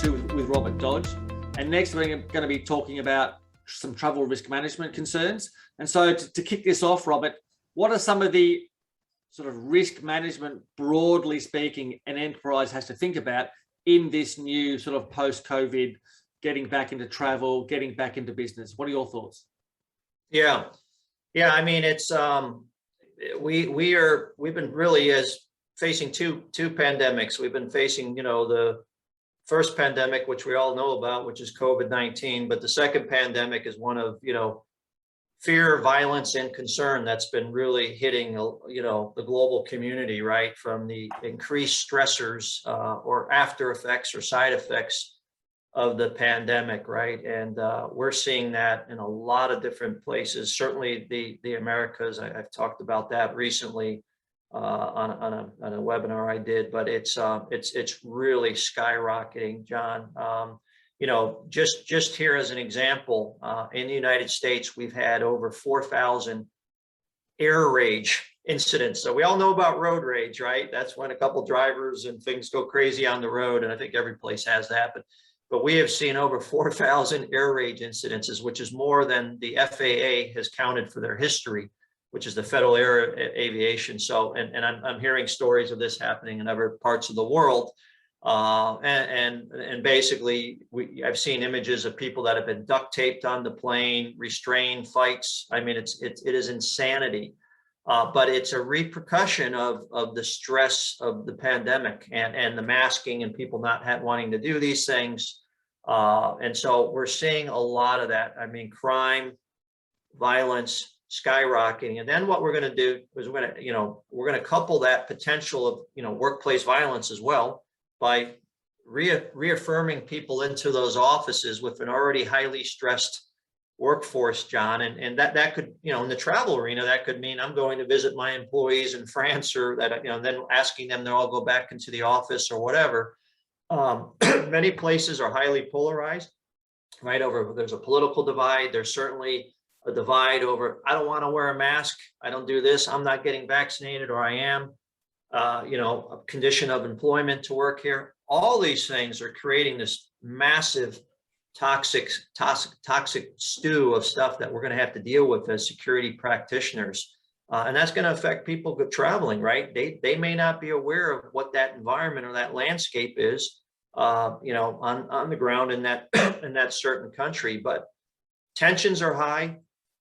2 with Robert Dodge. And next we're going to be talking about some travel risk management concerns. And so to kick this off, Robert, what are some of the sort of risk management, broadly speaking, an enterprise has to think about in this new sort of post-COVID, getting back into travel, getting back into business? What are your thoughts? Yeah. I mean, it's we've been really facing two pandemics. We've been facing, the first pandemic, which we all know about, which is COVID-19, but the second pandemic is one of, fear, violence, and concern that's been really hitting, the global community, right? From the increased stressors or after effects or side effects of the pandemic, right? And we're seeing that in a lot of different places. Certainly the Americas. I've talked about that recently on a webinar I did, but it's really skyrocketing, John. Just here as an example, in the United States, we've had over 4,000 air rage incidents. So we all know about road rage, right? That's when a couple drivers and things go crazy on the road, and I think every place has that. But we have seen over 4,000 air rage incidences, which is more than the FAA has counted for their history, which is the Federal Air Aviation. So, and I'm hearing stories of this happening in other parts of the world. And basically, I've seen images of people that have been duct taped on the plane, restrained fights. I mean, it is insanity. But it's a repercussion of the stress of the pandemic and the masking and people not wanting to do these things. And so we're seeing a lot of that. I mean, crime, violence skyrocketing. And then what we're going to do is we're going to couple that potential of, workplace violence as well by reaffirming people into those offices with an already highly stressed workforce, John. And that could, in the travel arena, that could mean I'm going to visit my employees in France, or that, then asking them to all go back into the office or whatever. Many places are highly polarized, right? There's a political divide. There's certainly a divide over, I don't want to wear a mask. I don't do this. I'm not getting vaccinated, or I am, a condition of employment to work here. All these things are creating this massive toxic stew of stuff that we're going to have to deal with as security practitioners. And that's going to affect people traveling, right? They may not be aware of what that environment or that landscape is, on the ground in that certain country. But tensions are high.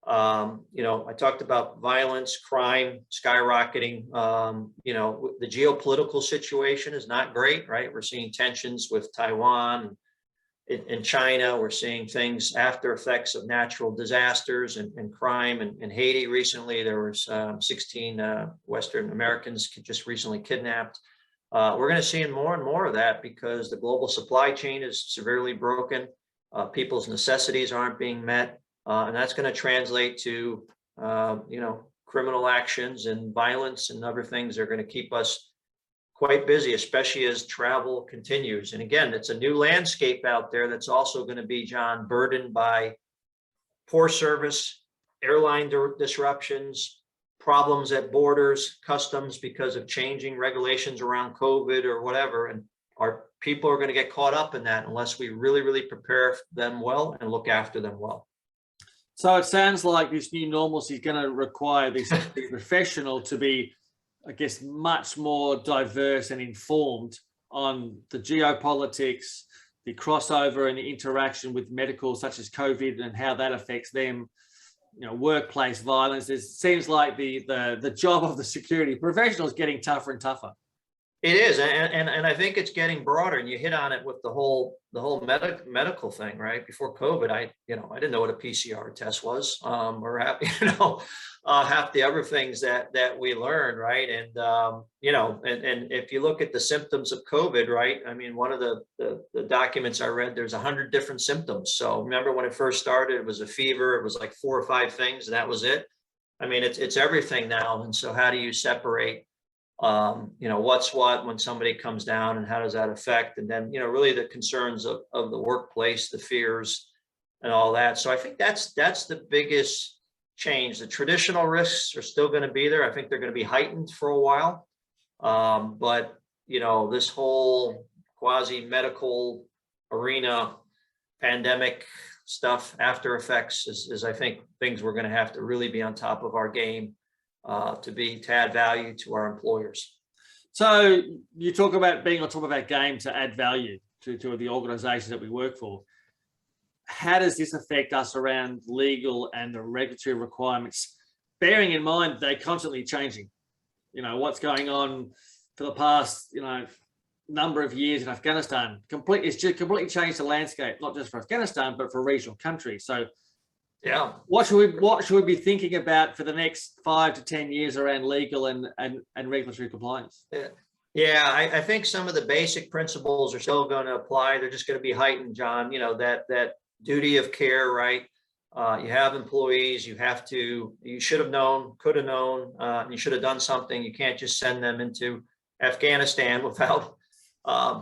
I talked about violence, crime skyrocketing. The geopolitical situation is not great, right? We're seeing tensions with Taiwan. In China, we're seeing things, after effects of natural disasters and crime. In Haiti recently, there was 16 Western Americans just recently kidnapped. We're going to see more and more of that because the global supply chain is severely broken. People's necessities aren't being met. And that's going to translate to, criminal actions and violence and other things that are going to keep us quite busy, especially as travel continues. And again, it's a new landscape out there that's also going to be, John, burdened by poor service, airline disruptions, problems at borders, customs because of changing regulations around COVID or whatever. And our people are going to get caught up in that unless we really, really prepare them well and look after them well. So it sounds like this new normalcy is going to require this professional to be, I guess, much more diverse and informed on the geopolitics, the crossover and the interaction with medical, such as COVID, and how that affects them. Workplace violence. It seems like the job of the security professional is getting tougher and tougher. It is, and I think it's getting broader. And you hit on it with the whole medical thing, right? Before COVID, I didn't know what a PCR test was, or half the other things that we learned, right? And and if you look at the symptoms of COVID, right? I mean, one of the documents I read, there's 100 different symptoms. So remember when it first started, it was a fever. It was like 4 or 5 things, and that was it. I mean, it's everything now. And so how do you separate what's what when somebody comes down, and how does that affect? And then, really the concerns of the workplace, the fears and all that. So I think that's the biggest change. The traditional risks are still going to be there. I think they're going to be heightened for a while. But, this whole quasi-medical arena, pandemic stuff, after effects is I think things we're going to have to really be on top of our game to add value to our employers. So you talk about being on top of our game to add value to the organizations that we work for. How does this affect us around legal and the regulatory requirements, bearing in mind they're constantly changing? You know, what's going on for the past, number of years in Afghanistan, it's just completely changed the landscape, not just for Afghanistan, but for regional countries. So yeah, what should we be thinking about for the next 5 to 10 years around legal and regulatory compliance? Yeah, I think some of the basic principles are still going to apply. They're just going to be heightened, John. That duty of care, right? You have employees, you should have known, could have known, you should have done something. You can't just send them into Afghanistan without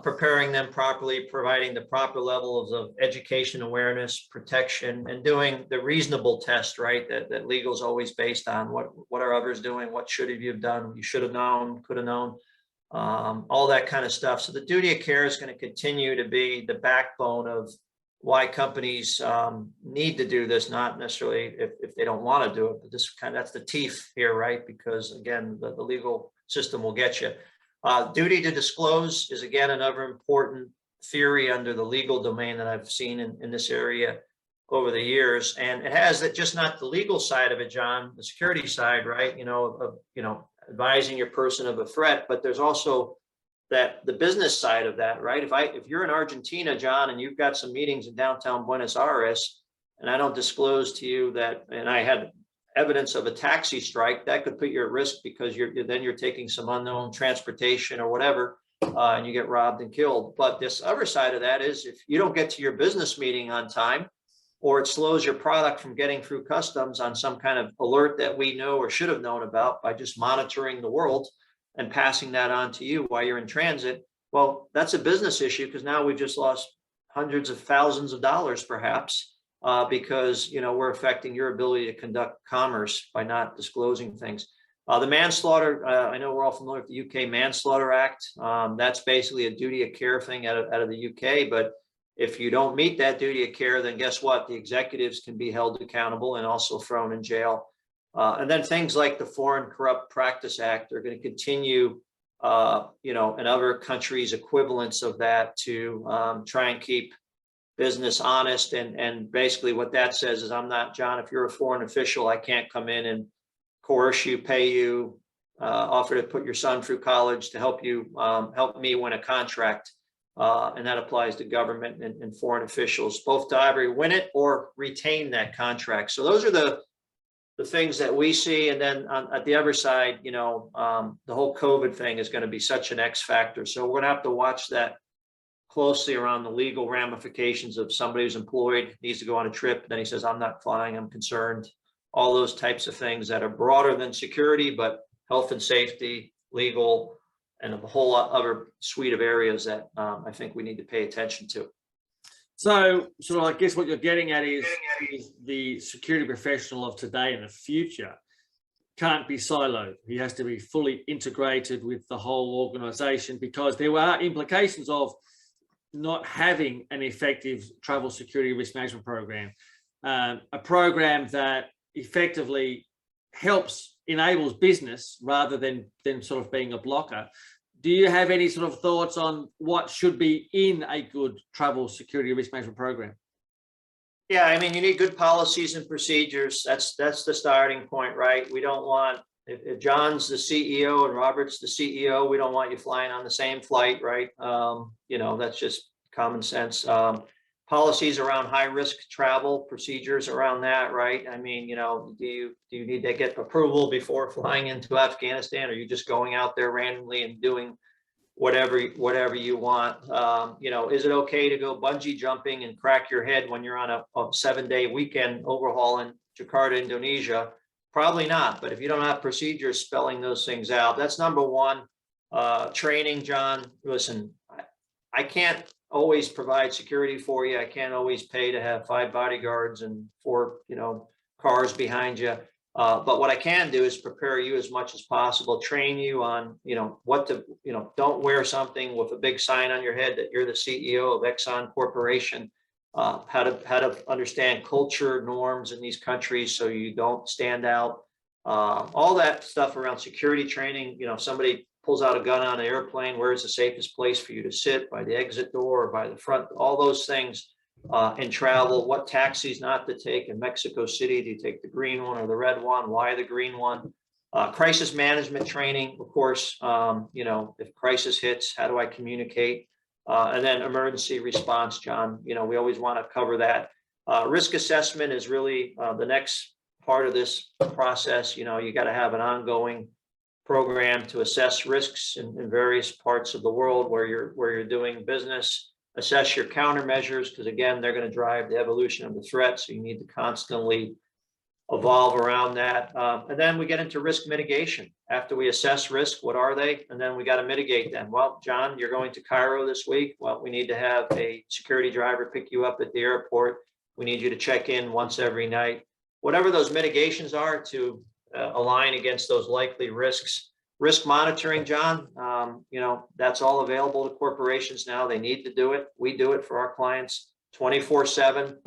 preparing them properly, providing the proper levels of education, awareness, protection, and doing the reasonable test, right? That legal is always based on what are others doing? What should you have done? You should have known, could have known, all that kind of stuff. So the duty of care is going to continue to be the backbone of why companies need to do this, not necessarily if they don't want to do it, but that's the teeth here, right? Because again, the legal system will get you. Duty to disclose is again another important theory under the legal domain that I've seen in this area over the years, and it has that just not the legal side of it, John, the security side, right? Advising your person of a threat, but there's also the business side of that, right? If you're in Argentina, John, and you've got some meetings in downtown Buenos Aires, and I don't disclose to you that, and I had evidence of a taxi strike, that could put you at risk because you're taking some unknown transportation or whatever, and you get robbed and killed. But this other side of that is if you don't get to your business meeting on time, or it slows your product from getting through customs on some kind of alert that we know or should have known about by just monitoring the world and passing that on to you while you're in transit, well, that's a business issue because now we've just lost hundreds of thousands of dollars perhaps because we're affecting your ability to conduct commerce by not disclosing things. The manslaughter, I know we're all familiar with the UK Manslaughter Act. That's basically a duty of care thing out of the UK, but if you don't meet that duty of care, then guess what? The executives can be held accountable and also thrown in jail. And then things like the Foreign Corrupt Practice Act are going to continue, in other countries' equivalents of that to try and keep business honest. And basically what that says is, I'm not, John, if you're a foreign official, I can't come in and coerce you, pay you, offer to put your son through college to help me win a contract. And that applies to government and foreign officials, both to either win it or retain that contract. So those are the things that we see. And then at the other side, the whole COVID thing is going to be such an X factor. So we're going to have to watch that closely around the legal ramifications of somebody who's employed, needs to go on a trip. And then he says, I'm not flying, I'm concerned. All those types of things that are broader than security, but health and safety, legal, and a whole other suite of areas that I think we need to pay attention to. So I guess what you're getting at is the security professional of today and the future can't be siloed. He has to be fully integrated with the whole organization, because there are implications of not having an effective travel security risk management program, a program that effectively enables business rather than sort of being a blocker. Do you have any sort of thoughts on what should be in a good travel security risk management program? Yeah, I mean, you need good policies and procedures. That's the starting point, right? We don't want, if John's the CEO and Robert's the CEO, we don't want you flying on the same flight, right? That's just common sense. Policies around high risk travel, procedures around that, right? I mean, do you need to get approval before flying into Afghanistan? Or are you just going out there randomly and doing whatever you want? Is it okay to go bungee jumping and crack your head when you're on a 7-day weekend overhaul in Jakarta, Indonesia? Probably not. But if you don't have procedures spelling those things out, that's number one. Training, John. Listen, I can't always provide security for you. I can't always pay to have 5 bodyguards and 4, cars behind you. But what I can do is prepare you as much as possible, train you on, what to, don't wear something with a big sign on your head that you're the CEO of Exxon Corporation. How to understand culture norms in these countries so you don't stand out. All that stuff around security training. If somebody pulls out a gun on an airplane, where's the safest place for you to sit, by the exit door or by the front? All those things. In travel, what taxis not to take in Mexico City. Do you take the green one or the red one? Why the green one? Crisis management training, of course. If crisis hits, how do I communicate? And then emergency response, John. We always want to cover that. Risk assessment is really the next part of this process. You got to have an ongoing program to assess risks in various parts of the world where you're doing business. Assess your countermeasures, because again, they're going to drive the evolution of the threat. So you need to constantly evolve around that. And then we get into risk mitigation. After we assess risk, what are they? And then we got to mitigate them. Well, John, you're going to Cairo this week. Well, we need to have a security driver pick you up at the airport. We need you to check in once every night. Whatever those mitigations are to align against those likely risks. Risk monitoring, John, that's all available to corporations now. They need to do it. We do it for our clients 24/7.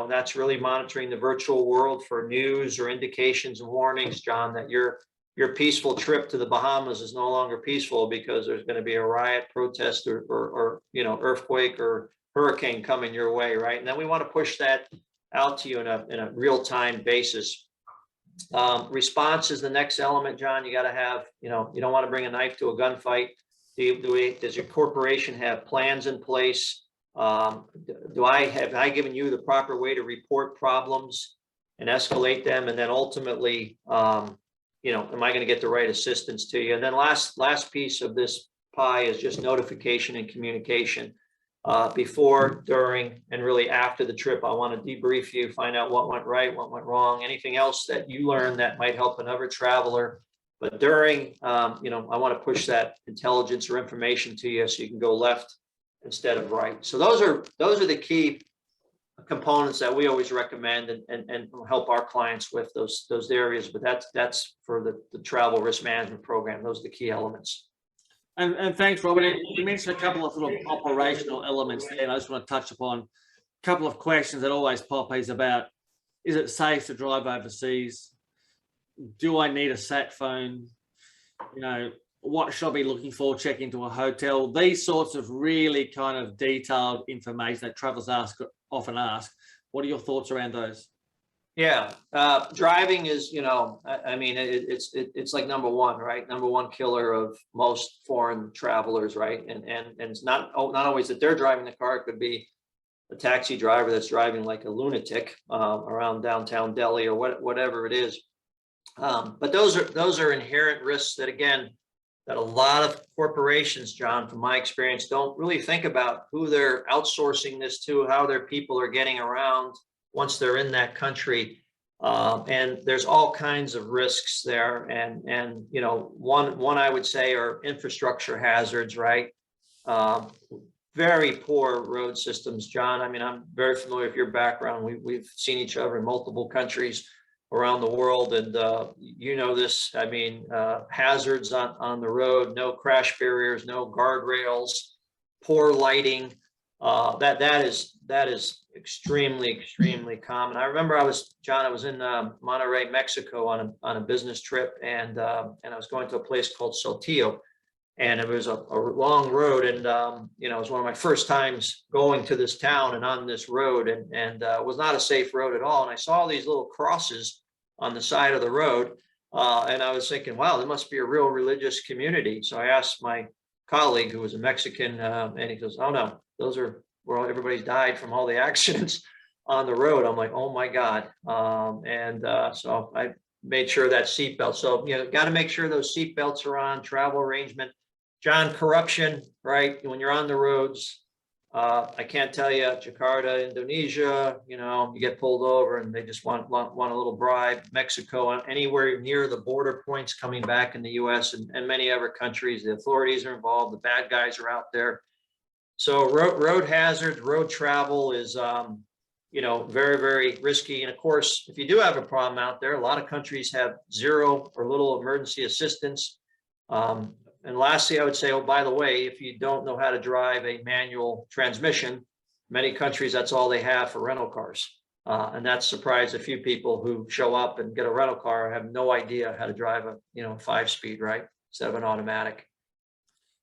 That's really monitoring the virtual world for news or indications and warnings, John, that your peaceful trip to the Bahamas is no longer peaceful because there's going to be a riot, protest, or earthquake or hurricane coming your way, right? And then we want to push that out to you in a real-time basis. Response is the next element, John. You got to have, you don't want to bring a knife to a gunfight. Does your corporation have plans in place? Have I given you the proper way to report problems and escalate them? And then ultimately, am I going to get the right assistance to you? And then last piece of this pie is just notification and communication. Before, during, and really after the trip. I want to debrief you, find out what went right, what went wrong, anything else that you learned that might help another traveler. But during, I want to push that intelligence or information to you so you can go left instead of right. So those are the key components that we always recommend and help our clients with those areas. But that's for the travel risk management program. Those are the key elements. And thanks, Robert. You mentioned a couple of sort of operational elements there, and I just want to touch upon a couple of questions that always pop is about, is it safe to drive overseas? Do I need a sat phone? What should I be looking for? Check into a hotel? These sorts of really kind of detailed information that travelers often ask. What are your thoughts around those? Yeah, driving is, it's like number one, right? Number one killer of most foreign travelers, right? And it's not always that they're driving the car. It could be a taxi driver that's driving like a lunatic around downtown Delhi or whatever it is. But those are inherent risks that, again, that a lot of corporations, John, from my experience, don't really think about who they're outsourcing this to, how their people are getting around once they're in that country. And there's all kinds of risks there. And one I would say are infrastructure hazards, right? Very poor road systems, John. I mean, I'm very familiar with your background. We've seen each other in multiple countries around the world, and this. I mean, hazards on the road, no crash barriers, no guardrails, poor lighting. That is extremely common. I remember I was in Monterrey, Mexico on a business trip, and I was going to a place called Saltillo, and it was a long road, and it was one of my first times going to this town and on this road, and it was not a safe road at all. And I saw these little crosses on the side of the road, and I was thinking, wow, there must be a real religious community. So I asked my colleague, who was a Mexican, and he goes, "Oh no, those are where everybody's died from all the accidents on the road." I'm like, oh my God. So I made sure that seatbelt. So, got to make sure those seatbelts are on, travel arrangement. John, corruption, right? When you're on the roads, I can't tell you, Jakarta, Indonesia, you get pulled over and they just want a little bribe. Mexico, anywhere near the border points coming back in the US and many other countries, the authorities are involved, the bad guys are out there. So road hazards, road travel is, very, very risky. And of course, if you do have a problem out there, a lot of countries have zero or little emergency assistance. And lastly, I would say, oh, by the way, if you don't know how to drive a manual transmission, many countries, that's all they have for rental cars. And that's surprised a few people who show up and get a rental car, have no idea how to drive a 5-speed, right, instead of an automatic.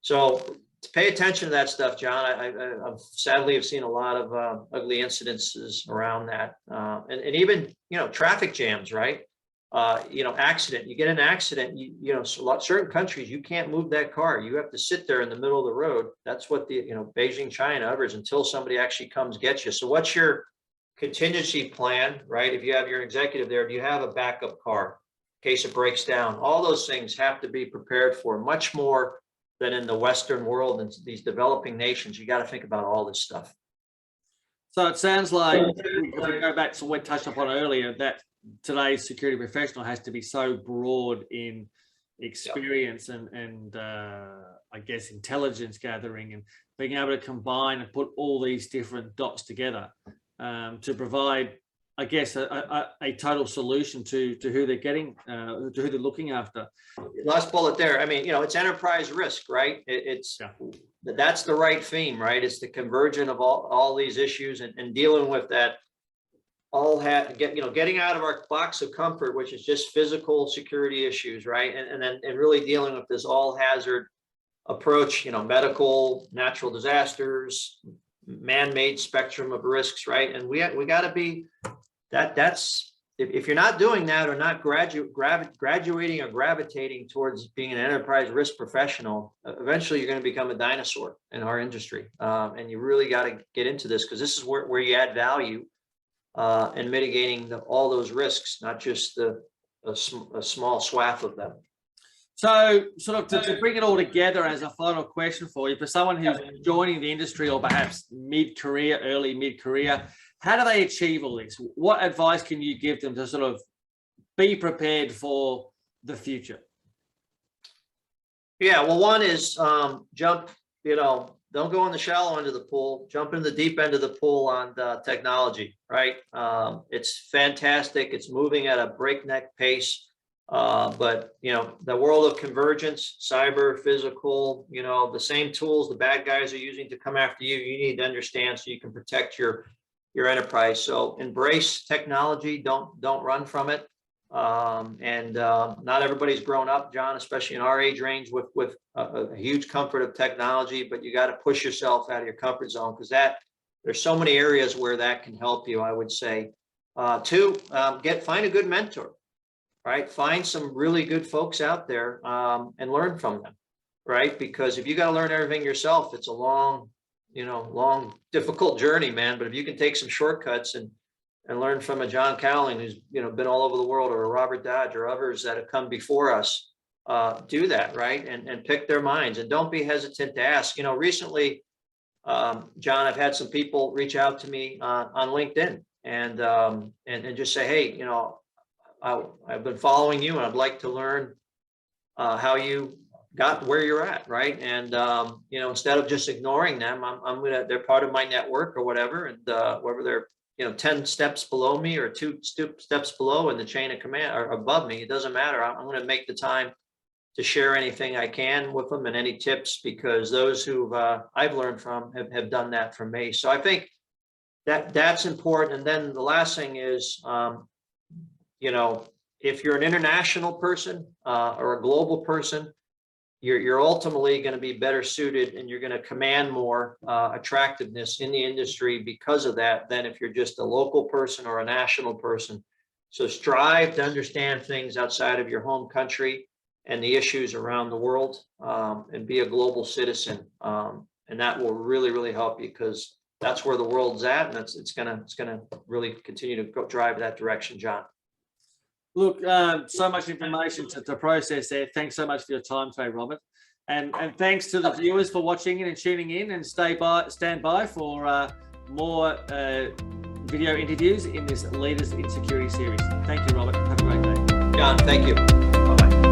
So to pay attention to that stuff, John. I sadly have seen a lot of ugly incidences around that, and even traffic jams, right? Accident. You get in an accident. Certain countries you can't move that car. You have to sit there in the middle of the road. That's what the Beijing, China, others, until somebody actually comes get you. So what's your contingency plan, right? If you have your executive there, do you have a backup car in case it breaks down? All those things have to be prepared for, much more than in the Western world and these developing nations. You got to think about all this stuff. So it sounds like, if we go back to what we touched upon earlier, that today's security professional has to be so broad in experience and I guess intelligence gathering, and being able to combine and put all these different dots together to provide, I guess, a total solution to who they're getting, to who they're looking after. Last bullet there. I mean, it's enterprise risk, right? That's the right theme, right? It's the convergence of all these issues and dealing with that. Getting out of our box of comfort, which is just physical security issues, right? And then really dealing with this all hazard approach, medical, natural disasters, man-made spectrum of risks, right? And we got to be that's if you're not doing that, or not graduating or gravitating towards being an enterprise risk professional, eventually you're going to become a dinosaur in our industry. And you really got to get into this, because this is where you add value in mitigating all those risks, not just a small swath of them. So sort of to bring it all together as a final question for you, for someone who's joining the industry or perhaps mid-career, early mid-career, how do they achieve all this? What advice can you give them to sort of be prepared for the future? Yeah, well, one is jump, don't go in the shallow end of the pool, jump in the deep end of the pool on technology, right? It's fantastic. It's moving at a breakneck pace. But the world of convergence, cyber, physical, the same tools the bad guys are using to come after you, you need to understand so you can protect your enterprise. So embrace technology, don't run from it. Not everybody's grown up, John, especially in our age range, with a huge comfort of technology, but you got to push yourself out of your comfort zone, because there's so many areas where that can help you, I would say. Two, find a good mentor. Right, find some really good folks out there and learn from them, right? Because if you got to learn everything yourself, it's a long, difficult journey, man. But if you can take some shortcuts and learn from a John Cowling who's been all over the world, or a Robert Dodge, or others that have come before us, do that, right? And pick their minds, and don't be hesitant to ask. Recently, John, I've had some people reach out to me on LinkedIn and just say, hey, I've been following you, and I'd like to learn how you got where you're at, right? And instead of just ignoring them, they're part of my network or whatever, and whether they're 10 steps below me or 2 steps below in the chain of command or above me, it doesn't matter. I'm going to make the time to share anything I can with them and any tips, because those who I've learned from have done that for me. So I think that's important. And then the last thing is, if you're an international person or a global person, you're ultimately going to be better suited, and you're going to command more attractiveness in the industry because of that than if you're just a local person or a national person. So strive to understand things outside of your home country and the issues around the world, and be a global citizen. And that will really, really help you, because that's where the world's at, and it's gonna really continue to drive that direction, John. Look, so much information to process there. Thanks so much for your time today, Robert. And thanks to the viewers for watching in and tuning in, and stand by for more video interviews in this Leaders in Security series. Thank you, Robert. Have a great day. John, thank you. Bye-bye.